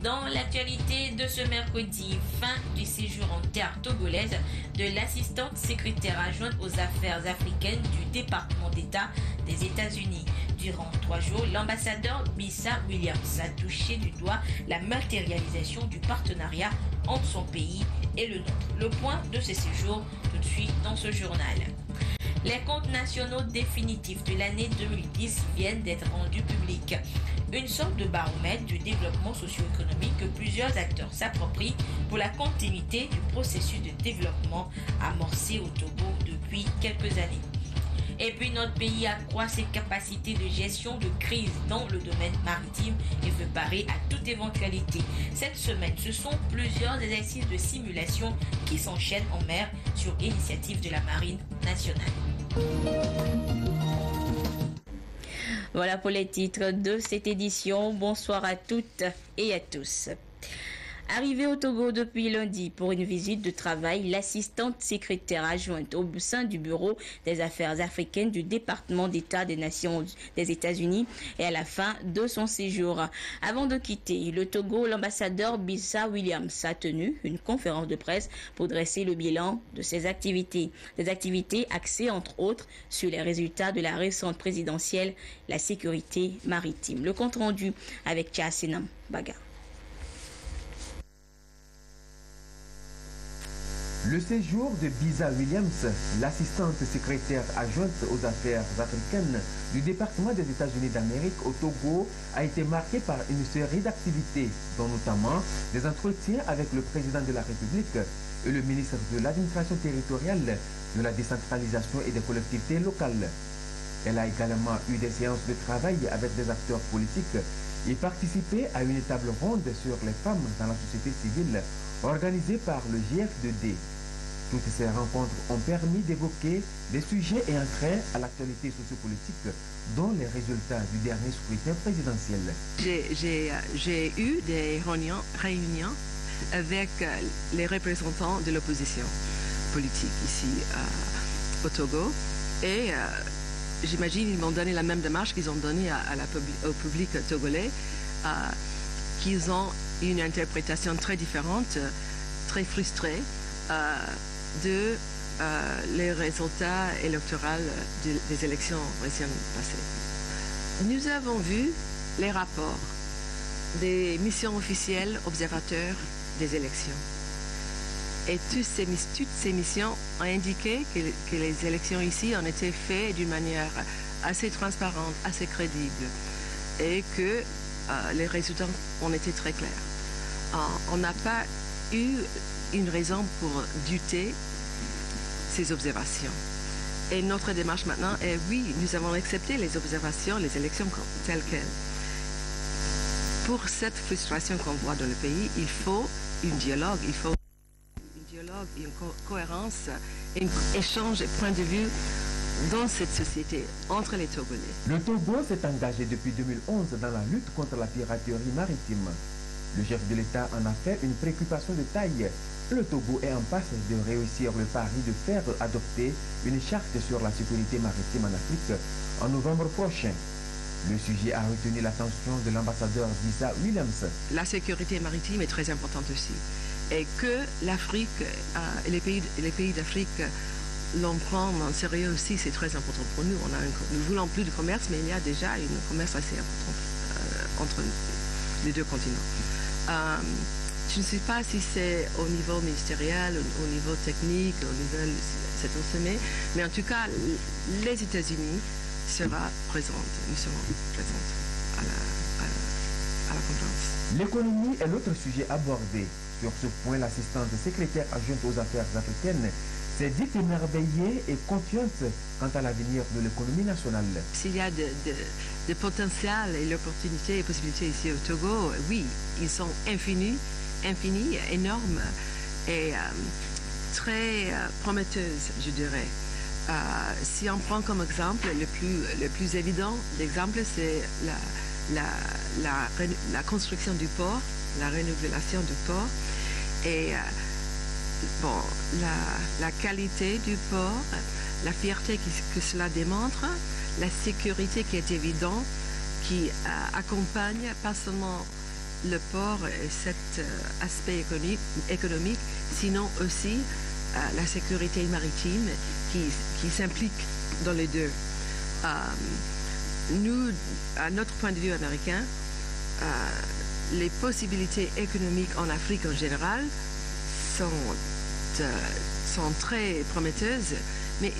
Dans l'actualité de ce mercredi, fin du séjour en terre togolaise de l'assistante secrétaire adjointe aux affaires africaines du département d'État des États-Unis. Durant 3 jours, l'ambassadeur Bissa Williams a touché du doigt la matérialisation du partenariat entre son pays et le nôtre. Le point de ce séjour tout de suite dans ce journal. Les comptes nationaux définitifs de l'année 2010 viennent d'être rendus publics. Une sorte de baromètre du développement socio-économique que plusieurs acteurs s'approprient pour la continuité du processus de développement amorcé au Togo depuis quelques années. Et puis notre pays accroît ses capacités de gestion de crise dans le domaine maritime et veut parer à toute éventualité. Cette semaine, ce sont plusieurs exercices de simulation qui s'enchaînent en mer sur initiative de la Marine nationale. Voilà pour les titres de cette édition. Bonsoir à toutes et à tous. Arrivée au Togo depuis lundi pour une visite de travail, l'assistante secrétaire adjointe au sein du Bureau des affaires africaines du département d'État des Nations des États-Unis est à la fin de son séjour. Avant de quitter le Togo, l'ambassadeur Bissa Williams a tenu une conférence de presse pour dresser le bilan de ses activités. Des activités axées entre autres sur les résultats de la récente présidentielle, la sécurité maritime. Le compte rendu avec Tchassinam Baga. Le séjour de Bissa Williams, l'assistante secrétaire adjointe aux affaires africaines du département des États-Unis d'Amérique au Togo, a été marqué par une série d'activités, dont notamment des entretiens avec le président de la République et le ministre de l'administration territoriale, de la décentralisation et des collectivités locales. Elle a également eu des séances de travail avec des acteurs politiques et participé à une table ronde sur les femmes dans la société civile organisée par le GF2D. Toutes ces rencontres ont permis d'évoquer des sujets ayant trait à l'actualité sociopolitique, dont les résultats du dernier scrutin présidentiel. J'ai eu des réunions avec les représentants de l'opposition politique ici au Togo et j'imagine qu'ils m'ont donné la même démarche qu'ils ont donnée au public togolais, qu'ils ont une interprétation très différente, très frustrée de les résultats électoraux des élections récentes passées. Nous avons vu les rapports des missions officielles observateurs des élections. Et toutes ces missions ont indiqué que les élections ici ont été faites d'une manière assez transparente, assez crédible, et que les résultats ont été très clairs. On n'a pas eu une raison pour douter ces observations. Et notre démarche maintenant est, oui, nous avons accepté les observations, les élections telles quelles. Pour cette frustration qu'on voit dans le pays, il faut un dialogue, une cohérence, un échange de points de vue dans cette société, entre les Togolais. Le Togo s'est engagé depuis 2011 dans la lutte contre la piraterie maritime. Le chef de l'État en a fait une préoccupation de taille. Le Togo est en passe de réussir le pari de faire adopter une charte sur la sécurité maritime en Afrique en novembre prochain. Le sujet a retenu l'attention de l'ambassadeur Bissa Williams. La sécurité maritime est très importante aussi. Et que l'Afrique, les pays d'Afrique l'en prennent en sérieux aussi, c'est très important pour nous. Nous voulons plus de commerce, mais il y a déjà un commerce assez important entre les deux continents. Je ne sais pas si c'est au niveau ministériel, au niveau technique, au niveau c'est au sommet, mais en tout cas, les États-Unis nous seront présents à la conférence. L'économie est l'autre sujet abordé. Sur ce point, l'assistante secrétaire adjointe aux affaires africaines s'est dite émerveillée et confiante quant à l'avenir de l'économie nationale. S'il y a de potentiel et l'opportunité et possibilités ici au Togo, oui, ils sont infinis, énormes et très prometteuses, je dirais. Si on prend comme exemple, le plus évident l'exemple, c'est la construction du port, la rénovation du port et la qualité du port, la fierté que cela démontre, la sécurité qui est évidente, qui accompagne pas seulement le port et cet aspect économique, sinon aussi la sécurité maritime qui s'implique dans les deux. Nous, à notre point de vue américain, les possibilités économiques en Afrique en général sont très prometteuses, mais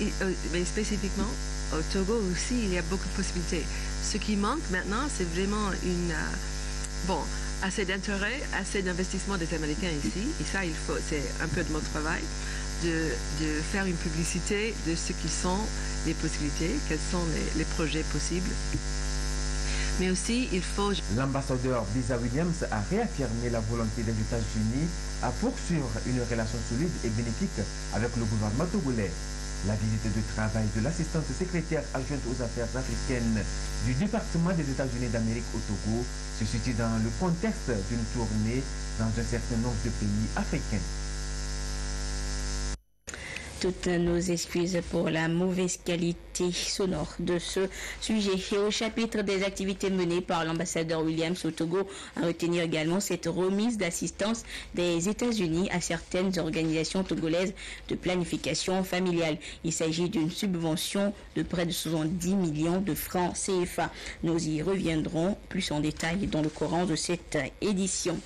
spécifiquement au Togo aussi, il y a beaucoup de possibilités. Ce qui manque maintenant, c'est vraiment assez d'intérêt, assez d'investissement des Américains ici. Et ça, c'est un peu de mon travail, de faire une publicité de ce qui sont les possibilités, quels sont les projets possibles. Mais aussi, il faut... L'ambassadeur Biza Williams a réaffirmé la volonté des États-Unis à poursuivre une relation solide et bénéfique avec le gouvernement togolais. La visite de travail de l'assistante secrétaire adjointe aux affaires africaines du département des États-Unis d'Amérique au Togo se situe dans le contexte d'une tournée dans un certain nombre de pays africains. Toutes nos excuses pour la mauvaise qualité sonore de ce sujet. Et au chapitre des activités menées par l'ambassadeur Williams au Togo, à retenir également cette remise d'assistance des États-Unis à certaines organisations togolaises de planification familiale. Il s'agit d'une subvention de près de 70 millions de francs CFA. Nous y reviendrons plus en détail dans le courant de cette édition.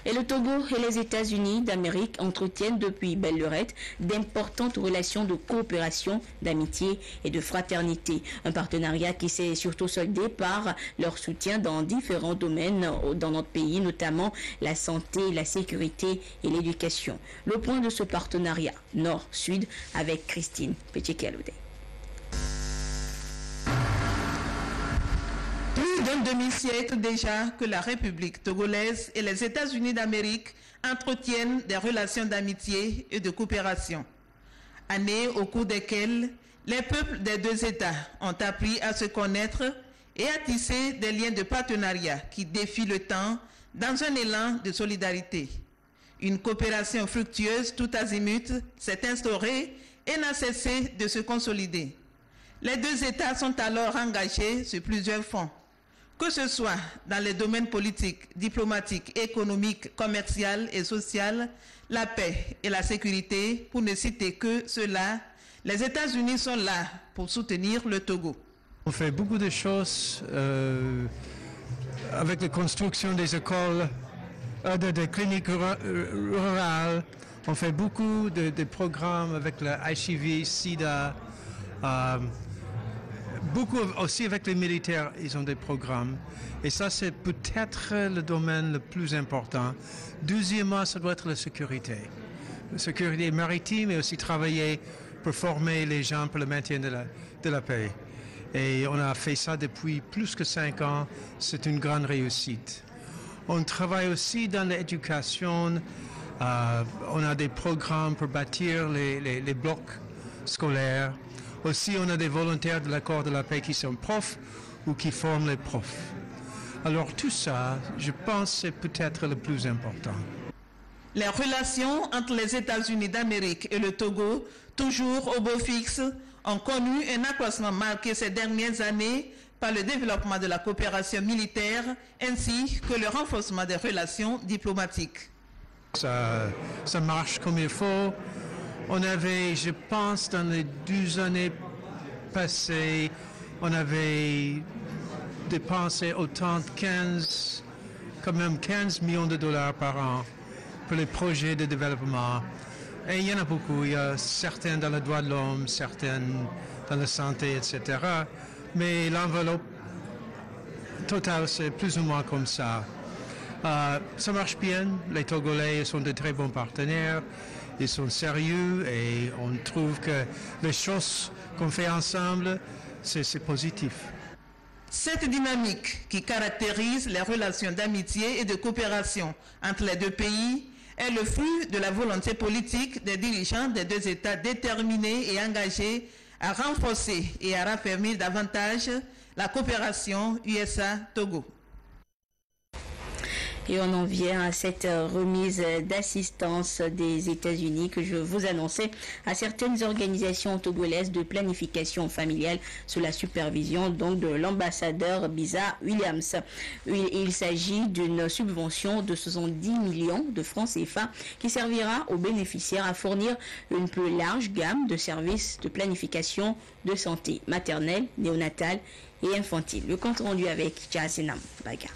Et le Togo et les États-Unis d'Amérique entretiennent depuis belle lurette d'importantes relations de coopération, d'amitié et de fraternité. Un partenariat qui s'est surtout soldé par leur soutien dans différents domaines dans notre pays, notamment la santé, la sécurité et l'éducation. Le point de ce partenariat Nord-Sud avec Christine Petit-Kaloudé. Plus d'un demi-siècle déjà que la République togolaise et les États-Unis d'Amérique entretiennent des relations d'amitié et de coopération. Années au cours desquelles les peuples des deux États ont appris à se connaître et à tisser des liens de partenariat qui défient le temps dans un élan de solidarité. Une coopération fructueuse tout azimut s'est instaurée et n'a cessé de se consolider. Les deux États sont alors engagés sur plusieurs fronts, que ce soit dans les domaines politiques, diplomatiques, économiques, commerciaux et sociaux, la paix et la sécurité, pour ne citer que cela. Les États-Unis sont là pour soutenir le Togo. On fait beaucoup de choses avec la construction des écoles, des cliniques rurales. On fait beaucoup de programmes avec le HIV, SIDA. Beaucoup aussi avec les militaires, ils ont des programmes. Et ça, c'est peut-être le domaine le plus important. Deuxièmement, ça doit être la sécurité. La sécurité maritime et aussi travailler pour former les gens pour le maintien de la paix. Et on a fait ça depuis plus que 5 ans. C'est une grande réussite. On travaille aussi dans l'éducation. On a des programmes pour bâtir les blocs scolaires. Aussi, on a des volontaires de l'accord de la paix qui sont profs ou qui forment les profs. Alors tout ça, je pense, c'est peut-être le plus important. Les relations entre les États-Unis d'Amérique et le Togo, toujours au beau fixe, ont connu un accroissement marqué ces dernières années par le développement de la coopération militaire ainsi que le renforcement des relations diplomatiques. Ça marche comme il faut. On avait, je pense, dans les 2 années passées, on avait dépensé autant de 15 millions de dollars par an pour les projets de développement. Et il y en a beaucoup. Il y a certains dans les droits de l'homme, certains dans la santé, etc. Mais l'enveloppe totale, c'est plus ou moins comme ça. Ça marche bien. Les Togolais sont de très bons partenaires. Ils sont sérieux et on trouve que les choses qu'on fait ensemble, c'est positif. Cette dynamique qui caractérise les relations d'amitié et de coopération entre les deux pays est le fruit de la volonté politique des dirigeants des deux États déterminés et engagés à renforcer et à raffermir davantage la coopération USA-Togo. Et on en vient à cette remise d'assistance des États-Unis que je vous annonçais à certaines organisations togolaises de planification familiale sous la supervision donc de l'ambassadeur Biza Williams. Il s'agit d'une subvention de 70 millions de francs CFA qui servira aux bénéficiaires à fournir une plus large gamme de services de planification de santé maternelle, néonatale et infantile. Le compte rendu avec Jasenam Baga.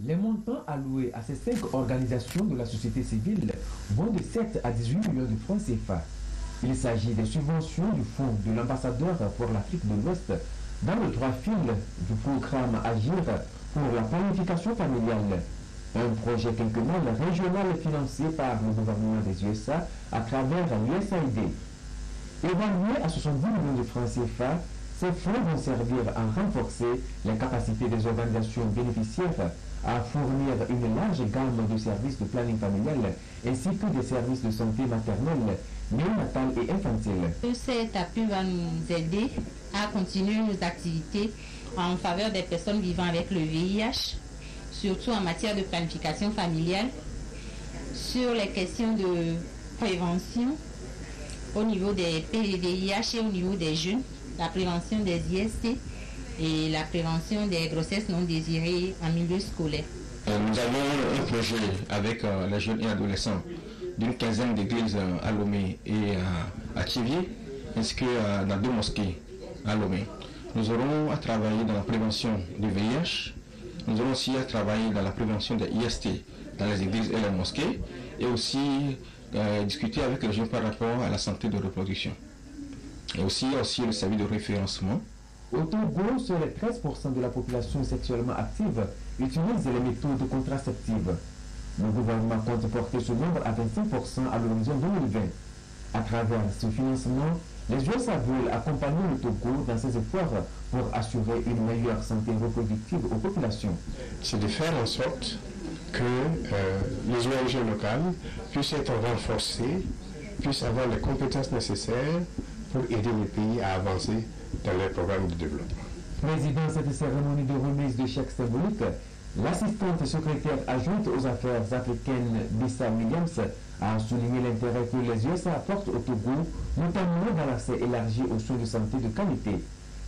Les montants alloués à ces 5 organisations de la société civile vont de 7 à 18 millions de francs CFA. Il s'agit des subventions du fonds de l'ambassadeur pour l'Afrique de l'Ouest dans le droit fil du programme Agir pour la planification familiale, un projet quinquennal régional financé par le gouvernement des USA à travers l'USAID. Évalué à 70 millions de francs CFA, ces fonds vont servir à renforcer les capacités des organisations bénéficiaires à fournir une large gamme de services de planning familial ainsi que des services de santé maternelle, néonatale et infantile. Cet appui va nous aider à continuer nos activités en faveur des personnes vivant avec le VIH, surtout en matière de planification familiale, sur les questions de prévention au niveau des PVIH et au niveau des jeunes, la prévention des IST et la prévention des grossesses non désirées en milieu scolaire. Nous avons un projet avec les jeunes et adolescents d'une quinzaine d'églises à Lomé et à Thiévier, ainsi que dans 2 mosquées à Lomé. Nous aurons à travailler dans la prévention du VIH, nous aurons aussi à travailler dans la prévention des IST dans les églises et les mosquées, et aussi discuter avec les jeunes par rapport à la santé de reproduction. Et aussi le service de référencement. Au Togo, seuls 13% de la population sexuellement active utilise les méthodes contraceptives. Le gouvernement compte porter ce nombre à 25% à l'horizon 2020. À travers ce financement, les USA veulent accompagner le Togo dans ses efforts pour assurer une meilleure santé reproductive aux populations. C'est de faire en sorte que les ONG locales puissent être renforcées, puissent avoir les compétences nécessaires pour aider les pays à avancer dans leurs programmes de développement. Président cette cérémonie de remise de chèques symboliques, l'assistante secrétaire adjointe aux affaires africaines Bissa Williams a souligné l'intérêt que les USA apportent au Togo, notamment dans l'accès élargi aux soins de santé de qualité.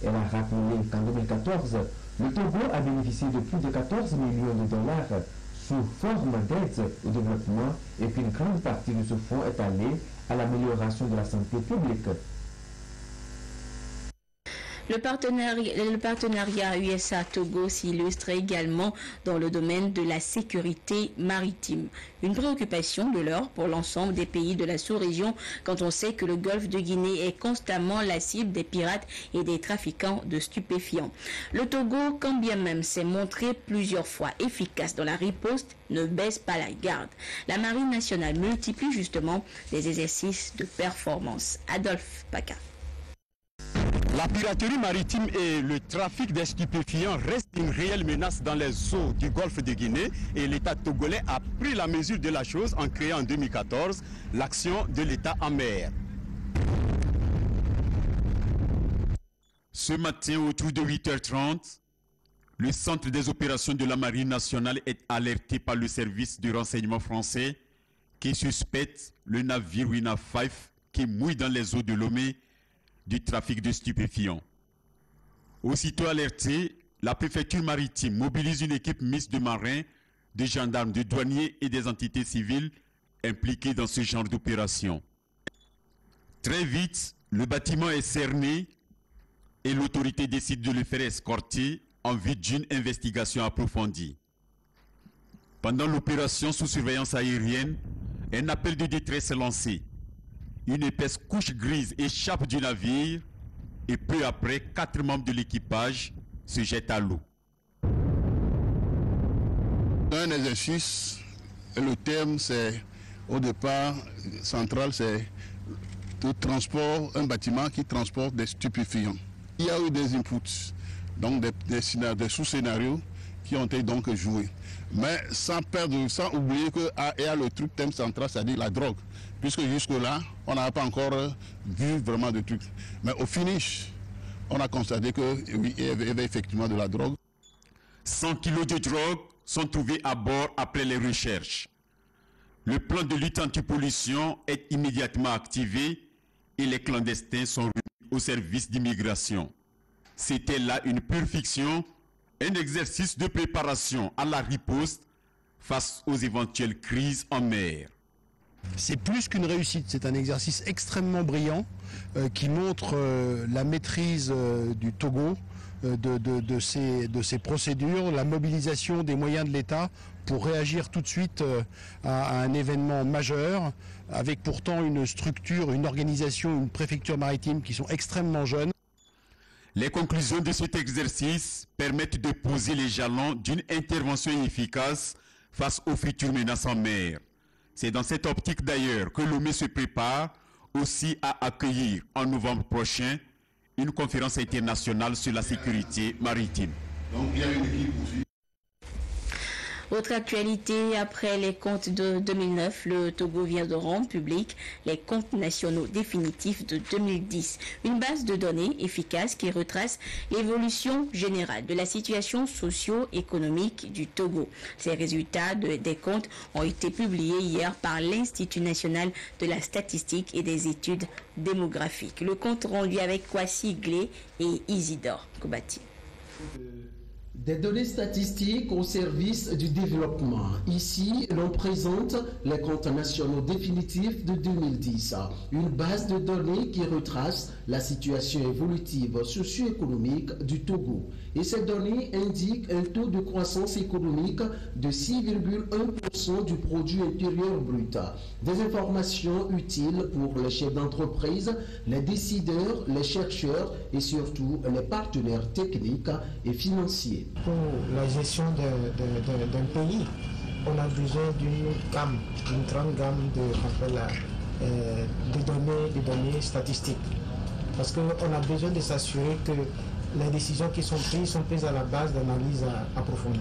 Elle a rappelé qu'en 2014, le Togo a bénéficié de plus de 14 millions de dollars sous forme d'aide au développement et qu'une grande partie de ce fonds est allée à l'amélioration de la santé publique. Le partenariat USA-Togo s'illustre également dans le domaine de la sécurité maritime. Une préoccupation de l'heure pour l'ensemble des pays de la sous-région quand on sait que le golfe de Guinée est constamment la cible des pirates et des trafiquants de stupéfiants. Le Togo, quand bien même s'est montré plusieurs fois efficace dans la riposte, ne baisse pas la garde. La Marine nationale multiplie justement les exercices de performance. Adolphe Paca. La piraterie maritime et le trafic des stupéfiants restent une réelle menace dans les eaux du golfe de Guinée et l'État togolais a pris la mesure de la chose en créant en 2014 l'action de l'État en mer. Ce matin, autour de 8h30, le centre des opérations de la Marine nationale est alerté par le service de renseignement français qui suspecte le navire Wina 5 qui mouille dans les eaux de Lomé du trafic de stupéfiants. Aussitôt alerté, la préfecture maritime mobilise une équipe mixte de marins, de gendarmes, de douaniers et des entités civiles impliquées dans ce genre d'opération. Très vite, le bâtiment est cerné et l'autorité décide de le faire escorter en vue d'une investigation approfondie. Pendant l'opération sous surveillance aérienne, un appel de détresse est lancé. Une épaisse couche grise échappe du navire et peu après, 4 membres de l'équipage se jettent à l'eau. Un exercice, le terme c'est, au départ central, c'est le transport, un bâtiment qui transporte des stupéfiants. Il y a eu des inputs, donc des sous-scénarios qui ont été donc joués. Mais sans oublier qu'il y a le truc thème central, c'est-à-dire la drogue. Puisque jusque-là, on n'a pas encore vu vraiment de trucs. Mais au finish, on a constaté qu'il y avait effectivement de la drogue. 100 kilos de drogue sont trouvés à bord après les recherches. Le plan de lutte anti-pollution est immédiatement activé et les clandestins sont remis au service d'immigration. C'était là une pure fiction, un exercice de préparation à la riposte face aux éventuelles crises en mer. C'est plus qu'une réussite, c'est un exercice extrêmement brillant qui montre la maîtrise du Togo, de ces procédures, la mobilisation des moyens de l'État pour réagir tout de suite à un événement majeur, avec pourtant une structure, une organisation, une préfecture maritime qui sont extrêmement jeunes. Les conclusions de cet exercice permettent de poser les jalons d'une intervention efficace face aux futures menaces en mer. C'est dans cette optique d'ailleurs que Lomé se prépare aussi à accueillir en novembre prochain une conférence internationale sur la sécurité maritime. Donc il y a une équipe aussi. Autre actualité, après les comptes de 2009, le Togo vient de rendre public les comptes nationaux définitifs de 2010. Une base de données efficace qui retrace l'évolution générale de la situation socio-économique du Togo. Ces résultats des comptes ont été publiés hier par l'Institut national de la statistique et des études démographiques. Le compte rendu avec Kwasi Glé et Isidore Kobati. Des données statistiques au service du développement. Ici, l'on présente les comptes nationaux définitifs de 2010. Une base de données qui retrace la situation évolutive socio-économique du Togo. Et ces données indiquent un taux de croissance économique de 6,1% du produit intérieur brut. Des informations utiles pour les chefs d'entreprise, les décideurs, les chercheurs et surtout les partenaires techniques et financiers. Pour la gestion d'un pays, on a besoin d'une gamme, une grande gamme de données statistiques. Parce qu'on a besoin de s'assurer que les décisions qui sont prises à la base d'analyses approfondies.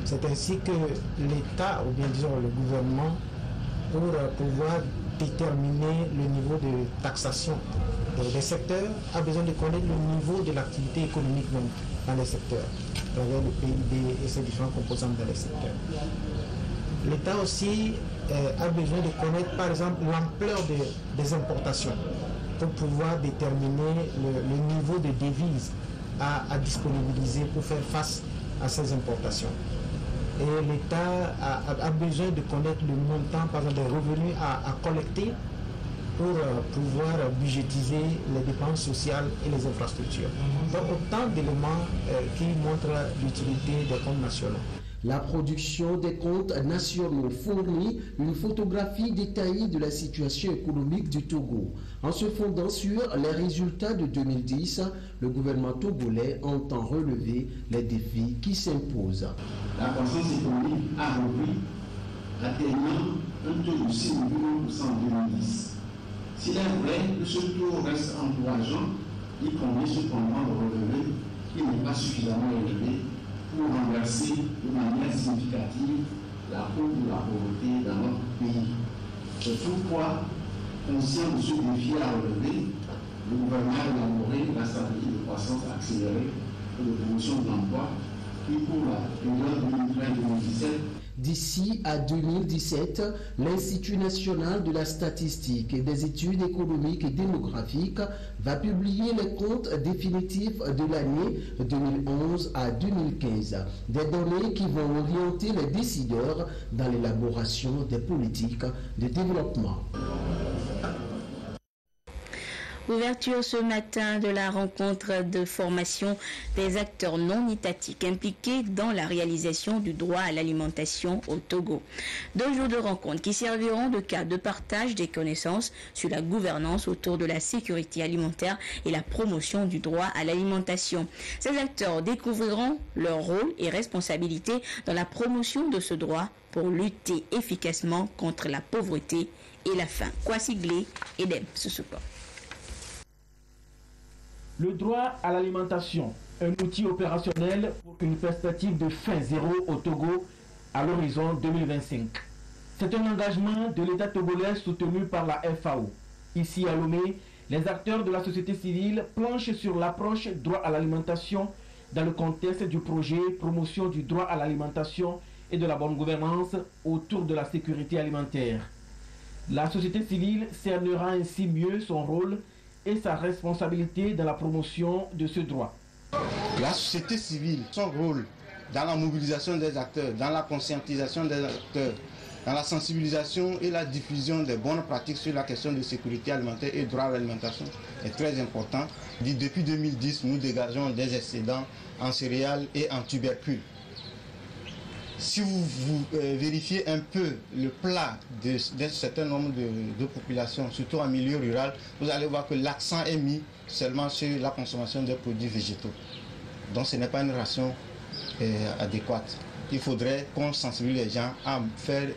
C'est ainsi que l'État, ou bien disons le gouvernement, pour pouvoir déterminer le niveau de taxation des secteurs, a besoin de connaître le niveau de l'activité économique dans les secteurs, à travers le PIB et ses différents composants dans les secteurs. L'État aussi a besoin de connaître par exemple l'ampleur des importations pour pouvoir déterminer le niveau de devises à disponibiliser pour faire face à ces importations. Et l'État a besoin de connaître le montant, par exemple, des revenus à collecter pour pouvoir budgétiser les dépenses sociales et les infrastructures. Donc autant d'éléments qui montrent l'utilité des comptes nationaux. La production des comptes nationaux fournit une photographie détaillée de la situation économique du Togo. En se fondant sur les résultats de 2010, le gouvernement togolais entend relever les défis qui s'imposent. La croissance économique a repris, atteignant un taux de 6,1% en 2010. S'il est vrai que ce taux reste encourageant, il convient cependant de relever qu'il n'est pas suffisamment élevé pour renverser de manière significative la courbe de la pauvreté dans notre pays. C'est pourquoi, conscient de ce défi à relever, le gouvernement a élaboré la stratégie de croissance accélérée et de promotion de l'emploi qui, pour la période 2013-2017, d'ici à 2017, l'Institut national de la statistique et des études économiques et démographiques va publier les comptes définitifs de l'année 2011 à 2015. Des données qui vont orienter les décideurs dans l'élaboration des politiques de développement. Ouverture ce matin de la rencontre de formation des acteurs non étatiques impliqués dans la réalisation du droit à l'alimentation au Togo. 2 jours de rencontre qui serviront de cadre de partage des connaissances sur la gouvernance autour de la sécurité alimentaire et la promotion du droit à l'alimentation. Ces acteurs découvriront leur rôle et responsabilité dans la promotion de ce droit pour lutter efficacement contre la pauvreté et la faim. Kwasi Glé, Edem Susuko. Le droit à l'alimentation, un outil opérationnel pour une perspective de faim zéro au Togo à l'horizon 2025. C'est un engagement de l'État togolais soutenu par la FAO. Ici à Lomé, les acteurs de la société civile planchent sur l'approche droit à l'alimentation dans le contexte du projet Promotion du droit à l'alimentation et de la bonne gouvernance autour de la sécurité alimentaire. La société civile cernera ainsi mieux son rôle et sa responsabilité dans la promotion de ce droit. La société civile, son rôle dans la mobilisation des acteurs, dans la conscientisation des acteurs, dans la sensibilisation et la diffusion des bonnes pratiques sur la question de sécurité alimentaire et droit à l'alimentation est très important. Depuis 2010, nous dégageons des excédents en céréales et en tubercules. Si vous vérifiez un peu le plat d'un certain nombre de populations, surtout en milieu rural, vous allez voir que l'accent est mis seulement sur la consommation des produits végétaux. Donc ce n'est pas une ration adéquate. Il faudrait qu'on sensibilise les gens à faire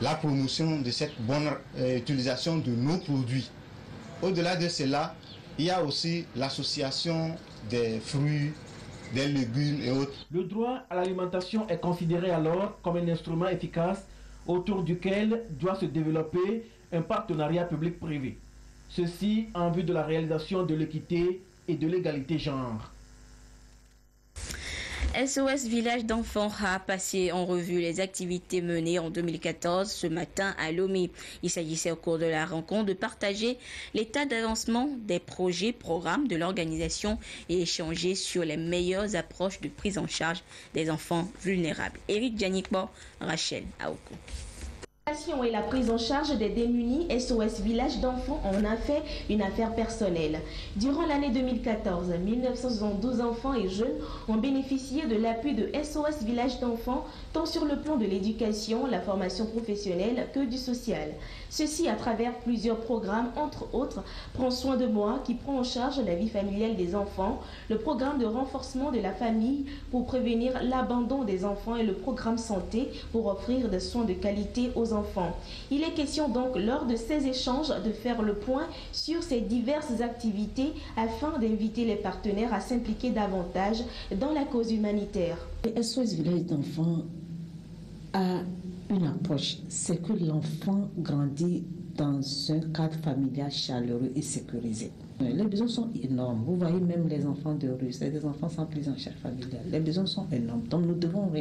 la promotion de cette bonne utilisation de nos produits. Au-delà de cela, il y a aussi l'association des fruits, des légumes et autres. Le droit à l'alimentation est considéré alors comme un instrument efficace autour duquel doit se développer un partenariat public-privé. Ceci en vue de la réalisation de l'équité et de l'égalité genre. SOS Village d'enfants a passé en revue les activités menées en 2014 ce matin à Lomé. Il s'agissait au cours de la rencontre de partager l'état d'avancement des projets, programmes de l'organisation et échanger sur les meilleures approches de prise en charge des enfants vulnérables. Eric Djanikbo, Rachel Aoko. Et la prise en charge des démunis, SOS Village d'enfants en a fait une affaire personnelle. Durant l'année 2014, 1972 enfants et jeunes ont bénéficié de l'appui de SOS Village d'enfants, tant sur le plan de l'éducation, la formation professionnelle que du social. Ceci à travers plusieurs programmes, entre autres, Prends soin de moi, qui prend en charge la vie familiale des enfants, le programme de renforcement de la famille pour prévenir l'abandon des enfants et le programme santé pour offrir des soins de qualité aux enfants. Il est question donc lors de ces échanges de faire le point sur ces diverses activités afin d'inviter les partenaires à s'impliquer davantage dans la cause humanitaire. Le SOS Village d'enfants a une approche, c'est que l'enfant grandit dans un cadre familial chaleureux et sécurisé. Les besoins sont énormes. Vous voyez même les enfants de rue, c'est des enfants sans prise en charge familiale. Les besoins sont énormes. Donc nous devons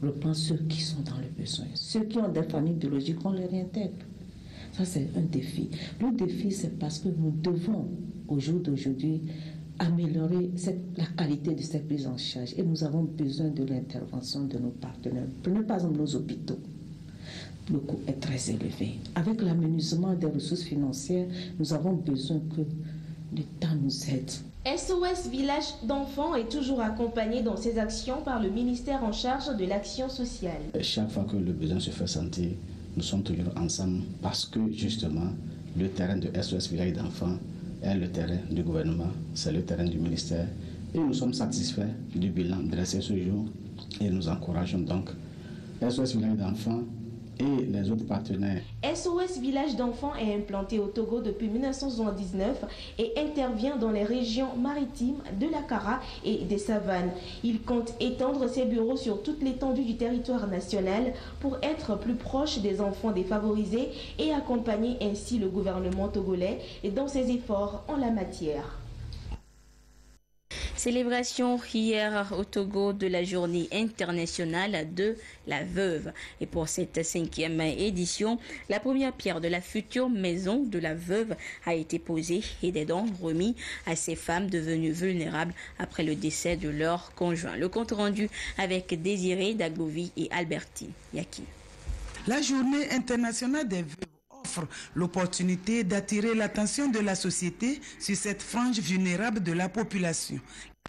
reprendre ceux qui sont dans le besoin. Ceux qui ont des familles biologiques, on les réintègre. Ça, c'est un défi. Le défi, c'est parce que nous devons, au jour d'aujourd'hui, améliorer la qualité de cette prise en charge. Et nous avons besoin de l'intervention de nos partenaires. Prenez par exemple nos hôpitaux. Le coût est très élevé. Avec l'amenuisement des ressources financières, nous avons besoin que l'État nous aide. SOS Village d'enfants est toujours accompagné dans ses actions par le ministère en charge de l'action sociale. Chaque fois que le besoin se fait sentir, nous sommes toujours ensemble parce que justement, le terrain de SOS Village d'enfants est le terrain du gouvernement, c'est le terrain du ministère. Et nous sommes satisfaits du bilan dressé ce jour et nous encourageons donc SOS Village d'enfants et les autres partenaires. SOS Village d'enfants est implanté au Togo depuis 1979 et intervient dans les régions maritimes de la Kara et des Savanes. Il compte étendre ses bureaux sur toute l'étendue du territoire national pour être plus proche des enfants défavorisés et accompagner ainsi le gouvernement togolais dans ses efforts en la matière. Célébration hier au Togo de la journée internationale de la veuve. Et pour cette 5e édition, la première pierre de la future maison de la veuve a été posée et des dons remis à ces femmes devenues vulnérables après le décès de leur conjoint. Le compte rendu avec Désiré Dagbovi et Albertine Yaki. La journée internationale des veuves offre l'opportunité d'attirer l'attention de la société sur cette frange vulnérable de la population.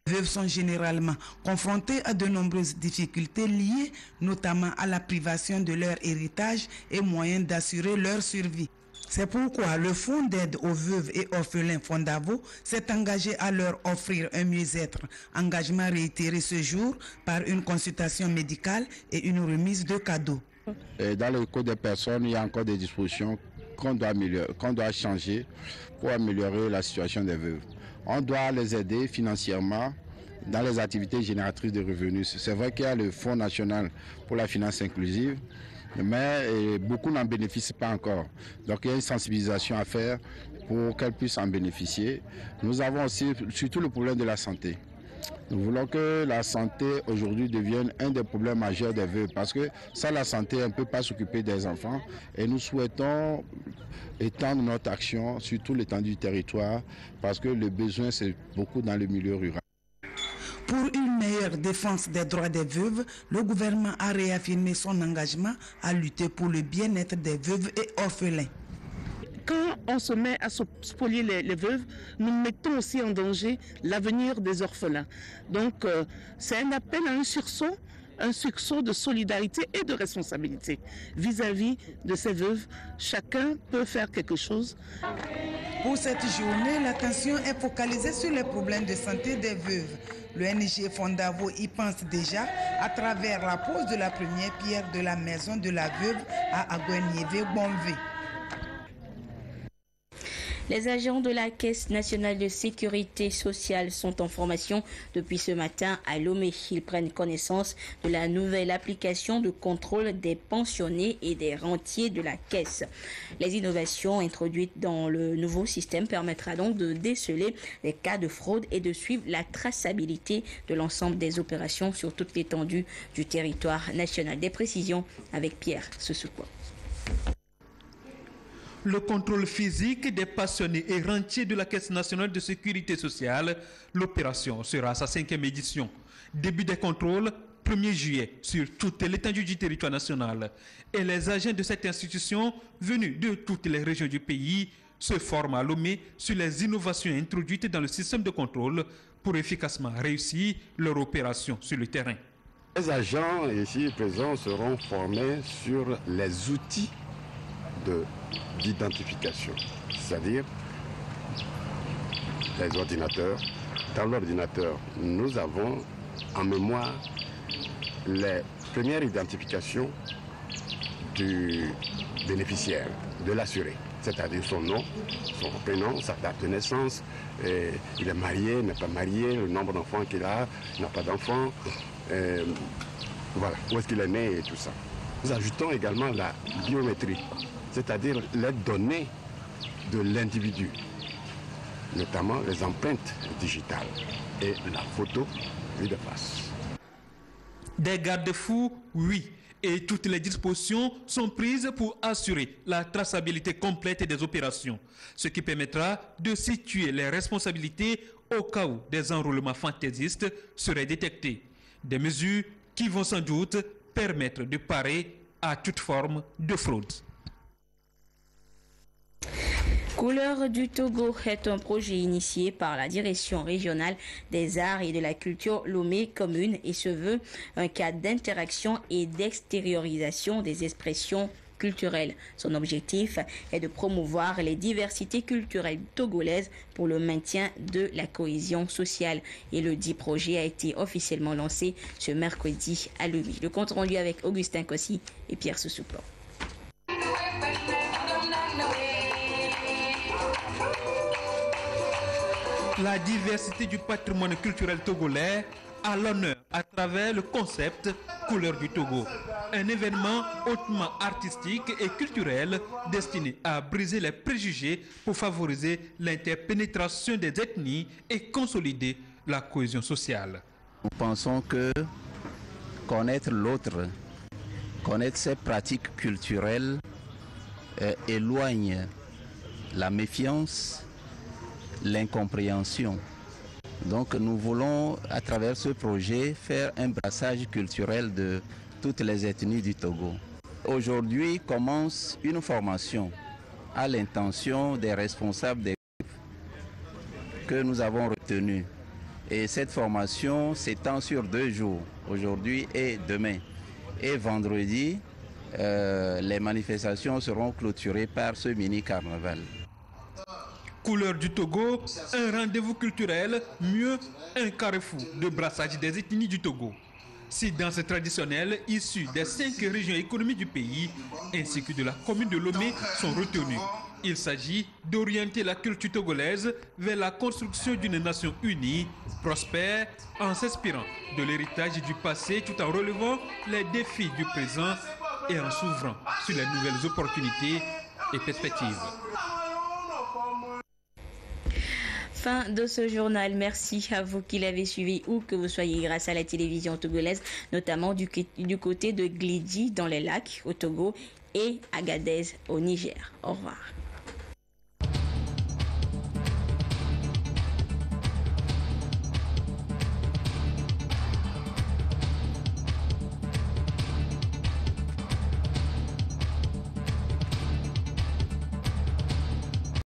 Les veuves sont généralement confrontées à de nombreuses difficultés liées notamment à la privation de leur héritage et moyens d'assurer leur survie. C'est pourquoi le Fonds d'aide aux veuves et orphelins Fondavo s'est engagé à leur offrir un mieux-être. Engagement réitéré ce jour par une consultation médicale et une remise de cadeaux. Dans le code des personnes, il y a encore des dispositions qu'on doit changer pour améliorer la situation des veuves. On doit les aider financièrement dans les activités génératrices de revenus. C'est vrai qu'il y a le Fonds national pour la finance inclusive, mais beaucoup n'en bénéficient pas encore. Donc il y a une sensibilisation à faire pour qu'elles puissent en bénéficier. Nous avons aussi surtout le problème de la santé. Nous voulons que la santé aujourd'hui devienne un des problèmes majeurs des veuves parce que sans la santé, on ne peut pas s'occuper des enfants et nous souhaitons étendre notre action sur tout l'étendue du territoire parce que le besoin c'est beaucoup dans le milieu rural. Pour une meilleure défense des droits des veuves, le gouvernement a réaffirmé son engagement à lutter pour le bien-être des veuves et orphelins. Quand on se met à spolier les veuves, nous mettons aussi en danger l'avenir des orphelins. Donc c'est un appel à un sursaut de solidarité et de responsabilité vis-à-vis de ces veuves. Chacun peut faire quelque chose. Pour cette journée, l'attention est focalisée sur les problèmes de santé des veuves. L'ONG Fondavo y pense déjà à travers la pose de la première pierre de la maison de la veuve à Agoueniévé-Bonvé. Les agents de la Caisse nationale de sécurité sociale sont en formation depuis ce matin à Lomé. Ils prennent connaissance de la nouvelle application de contrôle des pensionnés et des rentiers de la Caisse. Les innovations introduites dans le nouveau système permettra donc de déceler les cas de fraude et de suivre la traçabilité de l'ensemble des opérations sur toute l'étendue du territoire national. Des précisions avec Pierre Sesouko. Le contrôle physique des pensionnés et rentiers de la Caisse nationale de sécurité sociale, l'opération sera à sa 5e édition. Début des contrôles, 1er juillet, sur toute l'étendue du territoire national. Et les agents de cette institution, venus de toutes les régions du pays, se forment à Lomé sur les innovations introduites dans le système de contrôle pour efficacement réussir leur opération sur le terrain. Les agents ici présents seront formés sur les outils d'identification, c'est-à-dire les ordinateurs. Dans l'ordinateur, nous avons en mémoire les premières identifications du bénéficiaire, de l'assuré, c'est-à-dire son nom, son prénom, sa date de naissance, il est marié, n'est pas marié, le nombre d'enfants qu'il a, il n'a pas d'enfants, voilà, où est-ce qu'il est né et tout ça. Nous ajoutons également la biométrie, c'est-à-dire les données de l'individu, notamment les empreintes digitales et la photo vue de face. Des garde-fous, oui, et toutes les dispositions sont prises pour assurer la traçabilité complète des opérations, ce qui permettra de situer les responsabilités au cas où des enrôlements fantaisistes seraient détectés. Des mesures qui vont sans doute permettre de parer à toute forme de fraude. Couleurs du Togo est un projet initié par la Direction régionale des arts et de la culture Lomé commune et se veut un cadre d'interaction et d'extériorisation des expressions culturelles. Son objectif est de promouvoir les diversités culturelles togolaises pour le maintien de la cohésion sociale. Et le dit projet a été officiellement lancé ce mercredi à Lomé. Le compte rendu avec Augustin Kossi et Pierre Sesouko. La diversité du patrimoine culturel togolais à l'honneur à travers le concept Couleurs du Togo. Un événement hautement artistique et culturel destiné à briser les préjugés pour favoriser l'interpénétration des ethnies et consolider la cohésion sociale. Nous pensons que connaître l'autre, connaître ses pratiques culturelles éloigne la méfiance, l'incompréhension. Donc nous voulons à travers ce projet faire un brassage culturel de toutes les ethnies du Togo. Aujourd'hui commence une formation à l'intention des responsables des groupes que nous avons retenus. Et cette formation s'étend sur 2 jours, aujourd'hui et demain. Et vendredi, les manifestations seront clôturées par ce mini-carnaval. Couleurs du Togo, un rendez-vous culturel, mieux un carrefour de brassage des ethnies du Togo. 6 danses traditionnelles issues des 5 régions économiques du pays ainsi que de la commune de Lomé sont retenues. Il s'agit d'orienter la culture togolaise vers la construction d'une nation unie, prospère, en s'inspirant de l'héritage du passé tout en relevant les défis du présent et en s'ouvrant sur les nouvelles opportunités et perspectives. fin de ce journal. Merci à vous qui l'avez suivi où que vous soyez grâce à la télévision togolaise, notamment du côté de Glidi dans les lacs au Togo et Agadez au Niger. Au revoir.